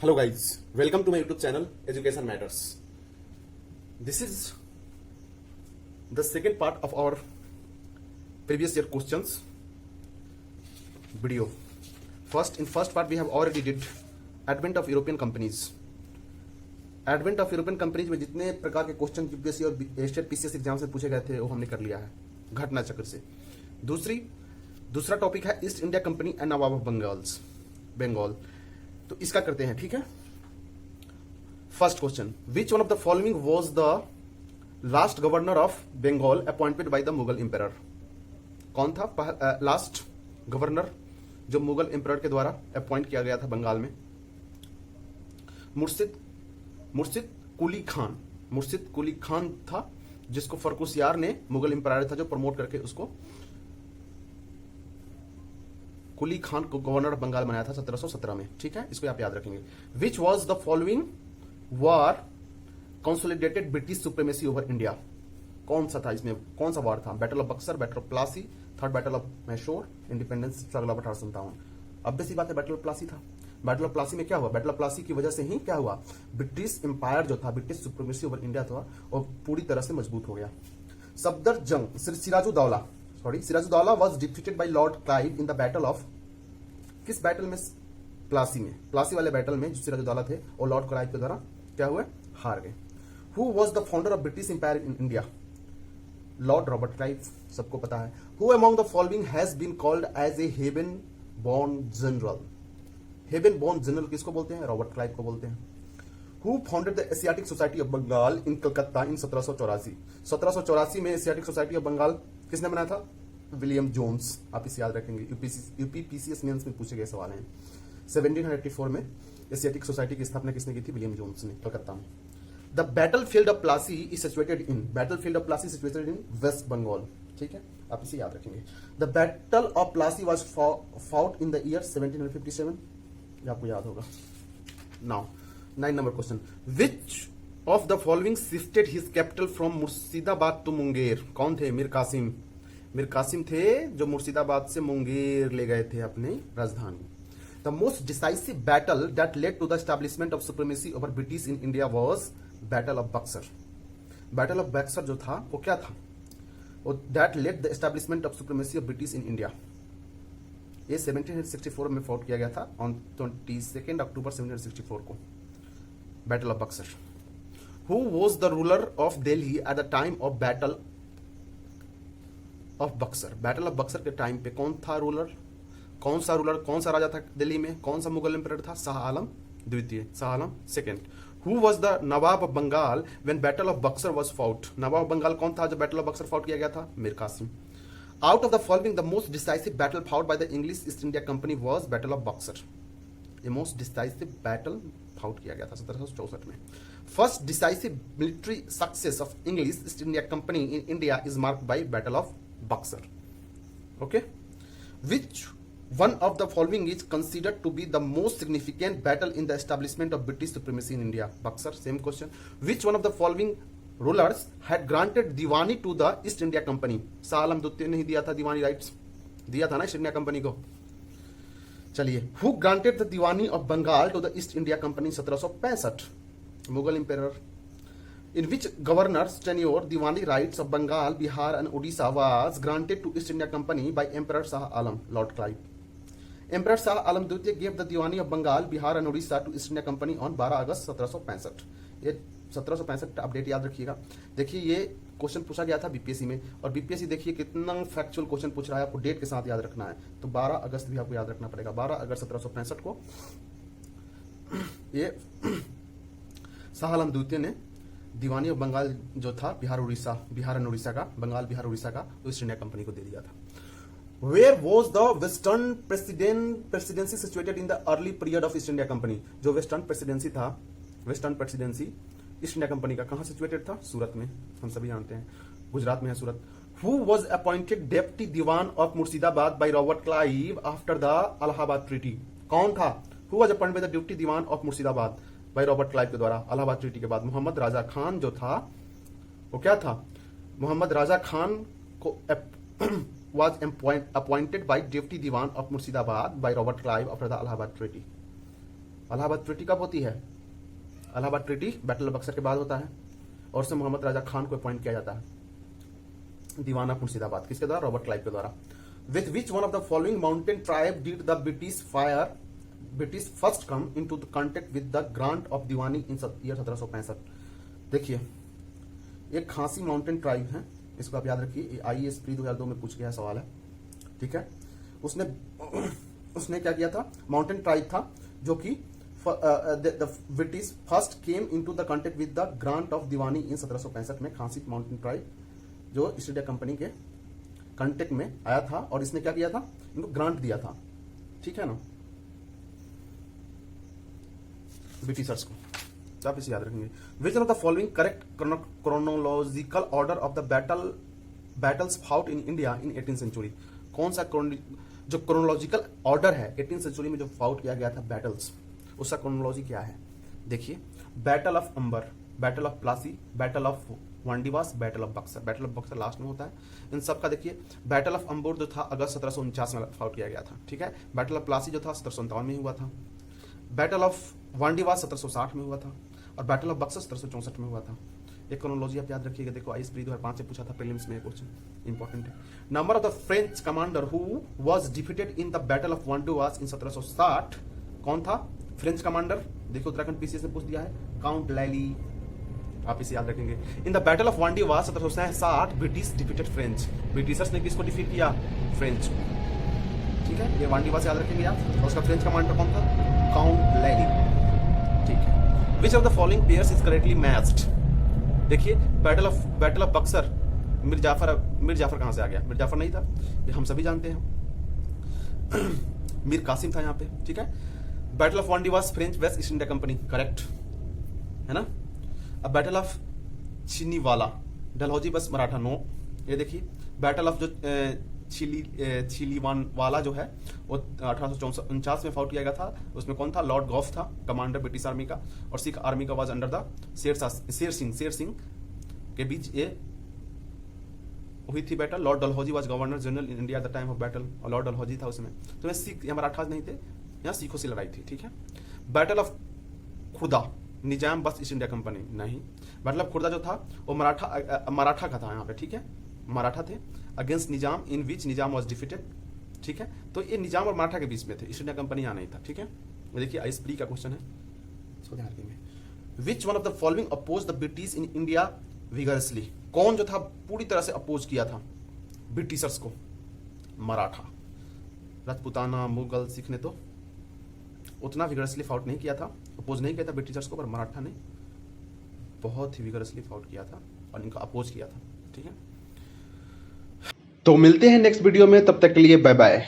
Hello guys, welcome to my YouTube channel Education Matters. This is the second part of our previous year questions video. In first part we have already did advent of European companies. Advent of European companies में जितने प्रकार के question UPSC और state PCS exam से पूछे गए थे वो हमने कर लिया है घटना चक्र से। दूसरा टॉपिक है East India Company and Nawab of Bengal. तो इसका करते हैं, ठीक है। First question, which one of the following was the last governor of Bengal appointed by the Mughal emperor. कौन था लास्ट गवर्नर जो मुगल एम्परर के द्वारा अपॉइंट किया गया था बंगाल में? मुर्शिद कुली खान था, जिसको फर्रुखसियार ने मुगल एम्परर था जो प्रमोट करके उसको कुली खान को गवर्नर ऑफ बंगाल बनाया था 1717 में, ठीक है। इसको आप याद रखेंगे। Which was the following war consolidated British supremacy over India. कौन सा था इसमें, कौन सा वार था? Battle of Buxar, battle of Plassey, third battle of Mysore, independence struggle of 1857। अब सी बात है, बैटल ऑफ प्लासी था। बैटल ऑफ प्लासी में क्या हुआ? बैटल ऑफ प्लासी की वजह से ही क्या हुआ, ब्रिटिश एम्पायर जो था, ब्रिटिश सुप्रीमेसी ओवर इंडिया था, और पूरी तरह से मजबूत हो गया। Safdar Jung, Sirajuddaula was defeated by Lord Clive in the battle of, किस बैटल में? प्लासी वाले बैटल में जो सिराजुद्दौला थे और लॉर्ड क्लाइव के द्वारा क्या हुए, हार गए। Who was the founder of British Empire in India? Lord Robert Clive, सबको पता है। Who among the following has been called as a heaven born general. Heaven born general किसको बोलते हैं? रॉबर्ट क्लाइव को बोलते हैं। Who founded the Asiatic Society of Bengal in Calcutta in 1784। 1784 में एशियाटिक सोसाइटी ऑफ बंगाल किसने बनाया था? William Jones. आप इसे याद रखेंगे, यूपी पीसीएस मेंस में पूछे गए सवाल हैं। 1784 में एशियाटिक सोसाइटी की स्थापना किसने की थी? विलियम जोन्स ने, कलकत्ता में। The battlefield of Plassey is situated in West Bengal, ठीक है, आप इसे याद रखेंगे। The battle of Plassey was fought in the year 1757, ये आपको याद होगा। Now 9 number question, which of the following shifted his capital from Murshidabad to Munger. कौन थे? मीर कासिम थे जो मुर्शिदाबाद से मुंगेर ले गए थे अपनी राजधानी। The most decisive battle that led to the establishment of supremacy over British in India was battle of Buxar. Battle of Buxar जो था वो क्या था? That led the establishment of supremacy of British in India. ये 1764 में फॉट किया गया था ऑन 22 अक्टूबर 1764 को, battle of Buxar. Who was the ruler of Delhi at the time of battle of Buxar. Battle of Buxar के टाइम पे कौन था रूलर? कौन सा राजा था दिल्ली में? कौन सा मुगल एम्परर था? शाह आलम द्वितीय, Shah Alam second. Who was the nawab of Bengal when battle of Buxar was fought. Nawab of Bengal कौन था जब बैटल ऑफ बक्सर फॉट किया गया था? Mir Qasim. Out of the following the most decisive battle fought by the English East India Company was battle of Buxar. ये most decisive battle fought किया गया था 1764 में। First decisive military success of English East India company in India is marked by battle of Buxar. Okay, which one of the following is considered to be the most significant battle in the establishment of British supremacy in India? Buxar, same question. Which one of the following rulers had granted Diwani to the East India Company? Shah Alam द्वितीय ने ही दिया था दीवानी rights, दिया था ना east India company को। चलिए, who granted the Diwani of Bengal to the East India Company 1765? Mughal emperor. In which governor's tenure Diwani rights of Bengal, Bihar and Odisha was granted to East India Company by Emperor Shah Alam, Lord Clive? Emperor Shah Alam द्वितीय gave the Diwani of Bengal, Bihar and Odisha to East India Company on 12 अगस्त 1765। ये 1765 update याद रखिएगा। देखिए ये question पूछा गया था BPSC में, और बीपीएससी देखिए कितना फैक्चुअल क्वेश्चन पूछ रहा है, आपको डेट के साथ याद रखना है। तो 12 अगस्त भी आपको याद रखना पड़ेगा। 12 अगस्त 1765 को ये शाह आलम द्वितीय ने दीवानी ऑफ बंगाल जो था बिहार एंड उड़ीसा का, बंगाल बिहार उड़ीसा का, ईस्ट इंडिया कंपनी को दे दिया था। Where was the Western presidency situated in the early period of East India Company? जो वेस्टर्न प्रेसिडेंसी था, western presidency east India company का कहां सिचुएटेड था? सूरत में, हम सभी जानते हैं, गुजरात में है Surat. Who was appointed deputy Diwan of Murshidabad by Robert Clive after the Allahabad Treaty? कौन था? Who was appointed by the deputy Diwan of Murshidabad by Robert Clive के द्वारा अलाहाबाद ट्रीटी के बाद? मोहम्मद राजा खान जो था वो क्या था? मोहम्मद राजा खान को was appointed by deputy diwan of Murshidabad by Robert Clive after the Allahabad Treaty. Allahabad treaty कब होती है? Allahabad treaty battle of Buxar के बाद होता है और उससे मोहम्मद राजा खान को अपॉइंट किया जाता है दीवाना मुर्शिदाबाद, किसके द्वारा? रॉबर्ट क्लाइव के द्वारा। With which one of the following mountain tribe did the British first come into the contact with the grant of Diwani in year 1765? देखिए, एक खांसी माउंटेन ट्राइब है, इसको आप याद रखिए, आईएएस प्री 2002 में पूछ गया सवाल है, ठीक है। उसने क्या किया था? माउंटेन ट्राइब था जो कि the British first came into the contact with the grant of Diwani in 1765 में खांसी माउंटेन ट्राइब जो ईस्ट इंडिया कंपनी के कांटेक्ट में आया था और इसने क्या किया था? इनको ग्रांट दिया था, ठीक है ना, ब्रिटिशर्स को। तो आप इसे याद रखेंगे। Which of the following correct chronological order of the battles fought in India in 18th century? कौन सा जो क्रोनोलॉजिकल ऑर्डर है 18th सेंचुरी में जो फाउट किया गया था बैटल्स, उसका क्रोनोलॉजी क्या है? देखिए, battle of Amber, battle of Plassey, battle of Wandiwash, battle of Buxar. Battle of Buxar last में होता है इन सब का। देखिए, बैटल ऑफ अंबर जो था अगस्त 1749 में फाउट किया गया था, ठीक है। बैटल ऑफ प्लासी जो था 1757 में हुआ था। बैटल ऑफ वांडीवास 1760 में हुआ था और बैटल ऑफ बक्सर 1764 में हुआ था। एक क्रोनोलॉजी आप याद रखिएगा। देखो, आईएएस प्री 2005 से पूछा था प्रीलिम्स में, क्वेश्चन इंपॉर्टेंट है। Number of the French commander who was defeated in the battle of Wandiwash in 1760? कौन था फ्रेंच कमांडर? देखो, उत्तराखंड पीसीएस ने पूछ दिया है, काउंट लैली। आप इसे याद रखेंगे। इन the battle of Wandiwash 1760 British defeated French. Britishers ने किसको डिफीट किया? फ्रेंच, ठीक है। ये वांडीवास याद रखेंगे आप। और उसका फ्रेंच कमांडर कौन था? काउंट लैली, ठीक है। विच of the following pairs is correctly matched? देखिए, बैटल ऑफ बक्सर, मीर जाफर कहां से आ गया? मीर जाफर नहीं था, ये हम सभी जानते हैं। मीर कासिम था यहाँ पे, ठीक है। Battle of Wandiwash French west east India company, correct है ना। अब बैटल ऑफ छिनीवाला, डलहौजी बस मराठा, नो। ये देखिए, बैटल ऑफ जो छिलीवान वाला जो है वो 1849 में फाउट किया गया था। उसमें कौन था? लॉर्ड गॉफ था, कमांडर ब्रिटिश आर्मी का, और सिख आर्मी का was under the Sher Singh के बीच ये हुई थी battle. Lord Dalhousie was governor general in India at the time of battle, और लॉर्ड डलहौजी था उसमें। तो ये सिख या मराठा नहीं थे, यहाँ सिखों से लड़ाई थी, ठीक है। बैटल ऑफ खुर्दा, निजाम बस ईस्ट इंडिया कंपनी, नहीं। बैटल ऑफ खुर्दा जो था वो मराठा का था यहाँ पे, ठीक है। मराठा थे against Nizam, in which Nizam was defeated, ठीक है। तो ये निजाम और मराठा के बीच में थे, ईस्ट इंडिया कंपनी यहाँ नहीं था, ठीक है। देखिए, आईएएस प्री का क्वेश्चन है, इसको ध्यान रखेंगे। Which one of the following oppose the British in India vigorously? कौन जो था पूरी तरह से अपोज किया था ब्रिटिशर्स को? मराठा। राजपूताना, मुगल, सिख ने तो उतना विगरसली फाउट नहीं किया था, अपोज नहीं किया था ब्रिटिशर्स को, पर मराठा ने बहुत ही विगरसली फाउट किया था और इनका अपोज किया था, ठीक है। तो मिलते हैं नेक्स्ट वीडियो में, तब तक के लिए बाय बाय।